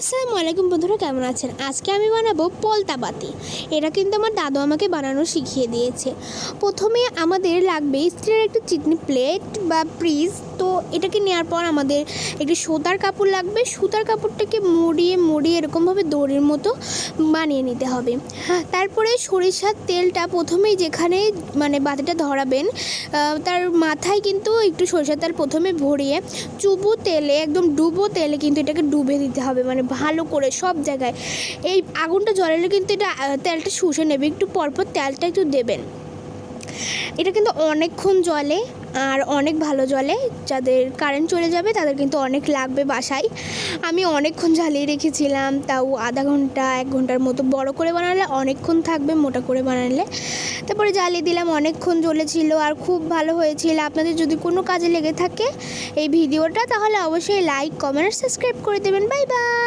আসসালামু আলাইকুম বন্ধুরা, কেমন আছেন? আজকে আমি বানাবো পলতা পাতি। এটা কিন্তু আমার দাদু আমাকে বানানো শিখিয়ে দিয়েছে। প্রথমে আমাদের লাগবে স্টিলের একটা চিকনি প্লেট বা ফ্রিজ। তো এটাকে নেওয়ার পর আমাদের একটি সুতার কাপড় লাগবে। সুতার কাপড়টাকে মুড়িয়ে এরকমভাবে দড়ির মতো বানিয়ে নিতে হবে। তারপরে সরিষার তেলটা প্রথমেই যেখানে বাতিটা ধরাবেন তার মাথায় কিন্তু একটু সরিষার তেল প্রথমে ভরিয়ে একদম ডুবো তেলে কিন্তু এটাকে ডুবে দিতে হবে, ভালো করে সব জায়গায়। এই আগুনটা জ্বলালে কিন্তু এটা তেলটা শুষে নেবে। একটু পরপর তেলটা একটু দেবেন। এটা কিন্তু অনেকক্ষণ জ্বলে আর অনেক ভালো জ্বলে। যাদের কারেন্ট চলে যাবে তাদের কিন্তু অনেক লাগবে বাসায়। আমি অনেকক্ষণ জ্বালিয়ে রেখেছিলাম, তাও আধা ঘন্টা 1 ঘন্টার মতো। বড় করে বানালে অনেকক্ষণ থাকবে, মোটা করে বানালে। তারপরে জ্বালিয়ে দিলাম, অনেকক্ষণ জ্বলেছিল আর খুব ভালো হয়েছিল। আপনাদের যদি কোনো কাজে লেগে থাকে এই ভিডিওটা, তাহলে অবশ্যই লাইক, কমেন্ট, সাবস্ক্রাইব করে দেবেন। Bye bye.